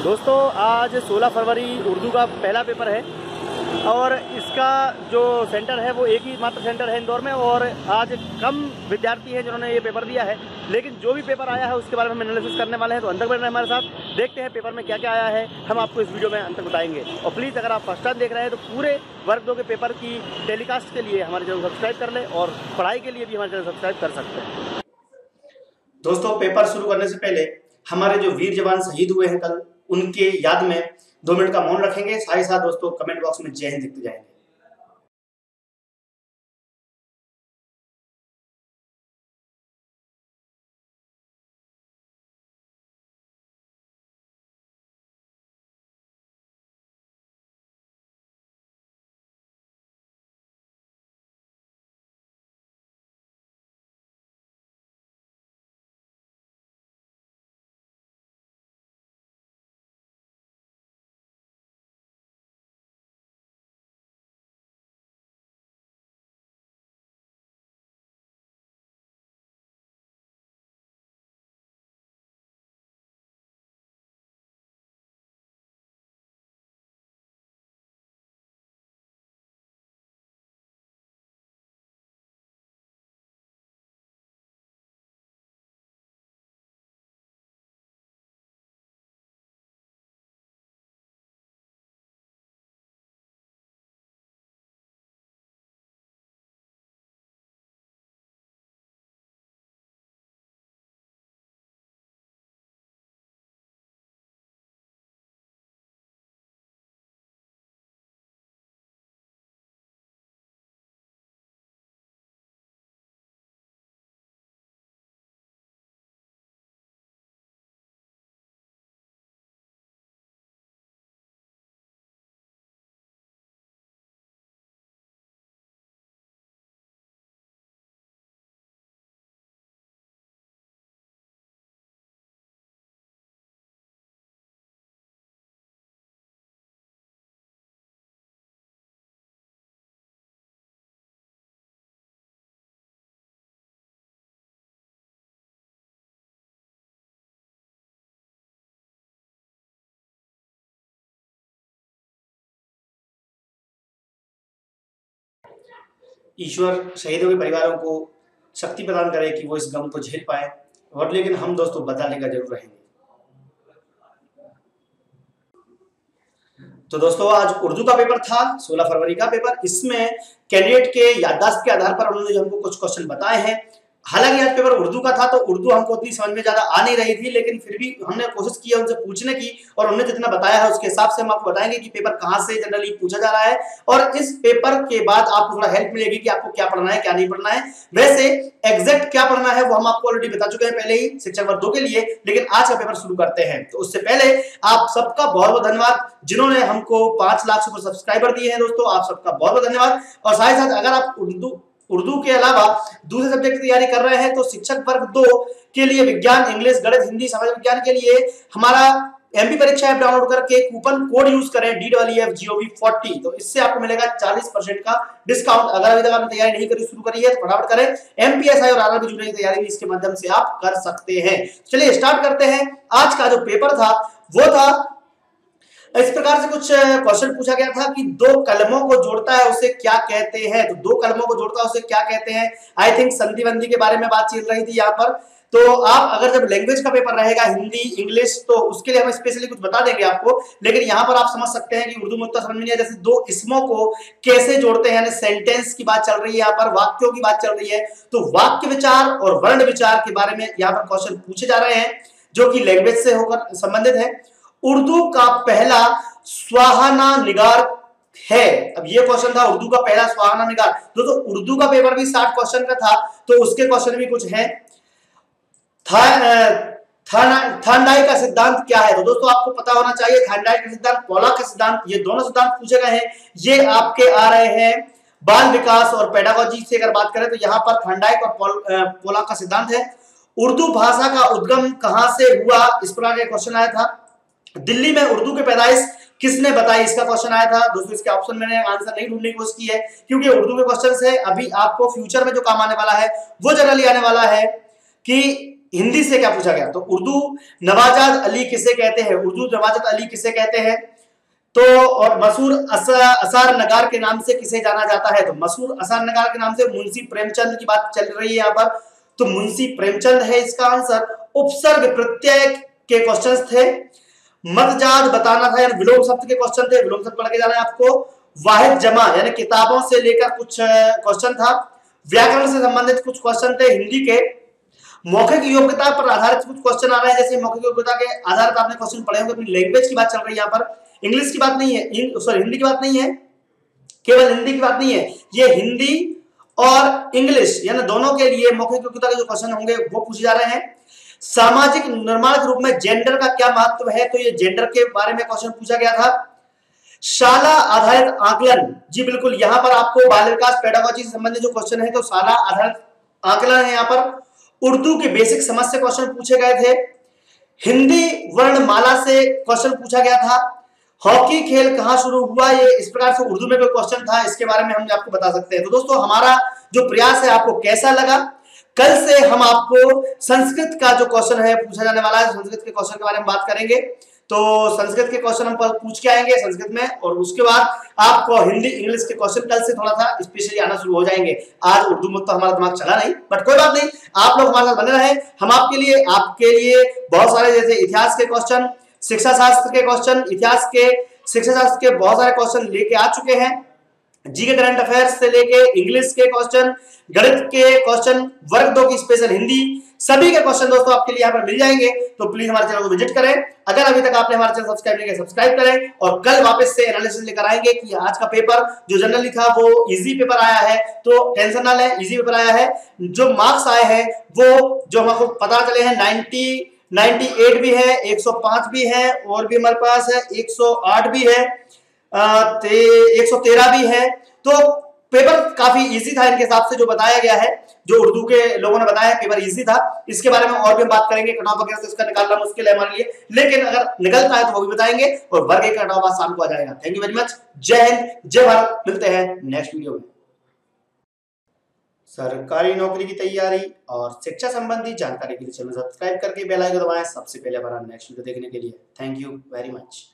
दोस्तों आज 16 फरवरी उर्दू का पहला पेपर है और इसका जो सेंटर है वो एक ही मात्र सेंटर है इंदौर में। और आज कम विद्यार्थी हैं जिन्होंने ये पेपर दिया है, लेकिन जो भी पेपर आया है उसके बारे में हम एनालिसिस करने वाले हैं। तो अंदर बने रहे हमारे साथ, देखते हैं पेपर में क्या क्या आया है, हम आपको इस वीडियो में अंत तक बताएंगे। और प्लीज़ अगर आप फर्स्ट टाइम देख रहे हैं तो पूरे वर्ग 2 के पेपर की टेलीकास्ट के लिए हमारे चैनल सब्सक्राइब कर लें और पढ़ाई के लिए भी हमारे चैनल सब्सक्राइब कर सकते हैं। दोस्तों पेपर शुरू करने से पहले हमारे जो वीर जवान शहीद हुए हैं कल, उनके याद में 2 मिनट का मौन रखेंगे। साथ ही साथ दोस्तों कमेंट बॉक्स में जय हिंद लिखते जाएंगे। ईश्वर शहीदों के परिवारों को शक्ति प्रदान करे कि वो इस गम को झेल पाए। और लेकिन हम दोस्तों बदला लेकर जरूर रहेंगे। तो दोस्तों आज उर्दू का पेपर था, 16 फरवरी का पेपर। इसमें कैंडिडेट के याददाश्त के आधार पर उन्होंने हमको कुछ क्वेश्चन बताए हैं। हालांकि आज पेपर उर्दू का था तो उर्दू हमको उतनी समझ में ज्यादा आ नहीं रही थी, लेकिन फिर भी हमने कोशिश की है उनसे पूछने की, और उन्होंने जितना बताया है उसके हिसाब से हम आपको बताएंगे कि पेपर कहां से जनरली पूछा जा रहा है। और इस पेपर के बाद आपको थोड़ा हेल्प मिलेगी कि आपको क्या पढ़ना है क्या नहीं पढ़ना है। वैसे एग्जैक्ट क्या पढ़ना है वो हम आपको ऑलरेडी बता चुके हैं पहले ही शिक्षक वर्ग 2 के लिए, लेकिन आज का पेपर शुरू करते हैं। तो उससे पहले आप सबका बहुत बहुत धन्यवाद जिन्होंने हमको 5 लाख सुपर सब्सक्राइबर दिए हैं। दोस्तों आप सबका बहुत बहुत धन्यवाद। और साथ ही साथ अगर आप उर्दू के अलावा दूसरे सब्जेक्ट की तैयारी कर रहे हैं तो शिक्षक वर्ग 2 के लिए विज्ञान, इंग्लिश, गणित, हिंदी, समाज विज्ञान के लिए हमारा एमपी परीक्षा ऐप डाउनलोड करके कूपन कोड यूज करें DEEFGOV40। तो इससे आपको मिलेगा 40% का डिस्काउंट। अगर अभी तक आपने तैयारी नहीं करी, शुरू करी है तो फटाफट करें। एमपीएसआई और आरआरबी जुड़ने की तैयारी भी इसके माध्यम से आप कर सकते हैं। चलिए स्टार्ट करते हैं। आज का जो पेपर था वो था इस प्रकार से, कुछ क्वेश्चन पूछा गया था कि 2 कलमों को जोड़ता है उसे क्या कहते हैं। तो 2 कलमों को जोड़ता है उसे क्या कहते हैं। आई थिंक संधि बंदी के बारे में बात चल रही थी यहाँ पर। तो आप अगर जब लैंग्वेज का पेपर रहेगा हिंदी इंग्लिश तो उसके लिए हम स्पेशली कुछ बता देंगे आपको, लेकिन यहाँ पर आप समझ सकते हैं कि उर्दू में उतना समझ में नहीं है। जैसे 2 इसमों को कैसे जोड़ते हैं, यानी सेंटेंस की बात चल रही है यहाँ पर, वाक्यों की बात चल रही है। तो वाक्य विचार और वर्ण विचार के बारे में यहाँ पर क्वेश्चन पूछे जा रहे हैं जो कि लैंग्वेज से होकर संबंधित है। उर्दू का पहला स्वाहाना निगार है। अब ये क्वेश्चन था उर्दू का पहला स्वाहाना निगार। दोस्तों उर्दू का पेपर भी 60 क्वेश्चन का था तो उसके क्वेश्चन भी कुछ हैं। थांडाई का सिद्धांत क्या है। तो दोस्तों आपको पता होना चाहिए थांडाई का सिद्धांत, पोलाक का सिद्धांत, ये दोनों सिद्धांत पूछे गए हैं। ये आपके आ रहे हैं बाल विकास और पेडागोजी से अगर बात करें तो यहाँ पर थांडाई और पोलाक का सिद्धांत है। उर्दू भाषा का उद्गम कहां से हुआ, इस प्रकार का क्वेश्चन आया था। दिल्ली में उर्दू की पैदाइश किसने बताई, इसका क्वेश्चन आया था। दोस्तों इसके ऑप्शन मैंने आंसर नहीं ढूंढने की कोशिश की है क्योंकि उर्दू के क्वेश्चन से अभी आपको फ्यूचर में जो काम आने वाला है वो जनरली आने वाला है कि हिंदी से क्या पूछा गया, तो उर्दू नवाजात अली किसे कहते हैं, उर्दू नवाजात अली किसे कहते हैं। तो और मशहूर असार नगार के नाम से किसे जाना जाता है, तो मशहूर असार नगार के नाम से मुंशी प्रेमचंद की बात चल रही है यहाँ पर, तो मुंशी प्रेमचंद है इसका आंसर। उपसर्ग प्रत्यय के क्वेश्चंस थे। मतजाद बताना था, यानी विलोम शब्द के क्वेश्चन थे, विलोम शब्द पढ़ के जाना है आपको। वाहिद जमा यानी किताबों से लेकर कुछ क्वेश्चन था। व्याकरण से संबंधित कुछ क्वेश्चन थे हिंदी के। मौखिक योग्यता पर आधारित कुछ क्वेश्चन आ रहे हैं, जैसे मौखिक योग्यता के आधार पर आपने क्वेश्चन पढ़े होंगे, अपनी लैंग्वेज की बात चल रही है यहाँ पर, इंग्लिश की बात नहीं है, सॉरी हिंदी की बात नहीं है, केवल हिंदी की बात नहीं है, ये हिंदी और इंग्लिश यानी दोनों के लिए मौखिक योग्यता के जो क्वेश्चन होंगे वो पूछे जा रहे हैं। सामाजिक निर्माण के रूप में जेंडर का क्या महत्व है, तो ये जेंडर के बारे में क्वेश्चन पूछा गया था। शाला आधारित आकलन, जी बिल्कुल, यहां पर आपको बाल विकास पेडागोजी से संबंधित जो क्वेश्चन है तो शाला आधारित आकलन है यहाँ पर। उर्दू के बेसिक समझ से क्वेश्चन पूछे गए थे। हिंदी वर्णमाला से क्वेश्चन पूछा गया था। हॉकी खेल कहां शुरू हुआ, ये इस प्रकार से उर्दू में कोई क्वेश्चन था, इसके बारे में हम आपको बता सकते हैं। तो दोस्तों हमारा जो प्रयास है आपको कैसा लगा, कल से हम आपको संस्कृत का जो क्वेश्चन है पूछा जाने वाला है, संस्कृत के क्वेश्चन के बारे में बात करेंगे। तो संस्कृत के क्वेश्चन हम पूछ के आएंगे संस्कृत में, और उसके बाद आपको हिंदी इंग्लिश के क्वेश्चन कल से थोड़ा सा स्पेशली आना शुरू हो जाएंगे। आज उर्दू में तो हमारा दिमाग चला नहीं, बट कोई बात नहीं, आप लोग हमारे साथ बने रहे। हम आपके लिए बहुत सारे, जैसे इतिहास के क्वेश्चन, शिक्षा शास्त्र के क्वेश्चन, इतिहास के शिक्षा शास्त्र के बहुत सारे क्वेश्चन लेके आ चुके हैं। जी के करंट अफेयर्स से लेके इंग्लिश के क्वेश्चन, गणित के क्वेश्चन, वर्ग 2 की स्पेशल हिंदी, सभी के क्वेश्चन दोस्तों आपके लिए यहाँ पर मिल जाएंगे। तो प्लीज हमारे चैनल को विजिट करें। अगर अभी तक आपने हमारे चैनल सब्सक्राइब नहीं किया, सब्सक्राइब करें। और कल वापस से एनालिसिस लेकर आएंगे कि आज का पेपर जो जनरली था वो इजी पेपर आया है, तो टेंशन ना लें, इजी पेपर आया है। जो मार्क्स आए हैं वो जो हमको पता चले हैं 98 भी है, 105 भी है, और भी हमारे पास है 108 भी है, 113 भी है। तो पेपर काफी इजी था इनके हिसाब से, जो बताया गया है, जो उर्दू के लोगों ने बताया पेपर इजी था। इसके बारे में और भी हम बात करेंगे, कट ऑफ वगैरह से इसका निकालना मुश्किल है हमारे लिए, लेकिन अगर निकलता है तो वो भी बताएंगे। और वर्ग 1 का कट ऑफ आज शाम को आ जाएगा। Thank you very much. जय हिंद, जय भारत। मिलते हैं नेक्स्ट वीडियो में। सरकारी नौकरी की तैयारी और शिक्षा संबंधी जानकारी के लिए चैनल सब्सक्राइब करके बेल आइकन दबाएं सबसे पहले हमारा नेक्स्ट वीडियो देखने के लिए। Thank you very much.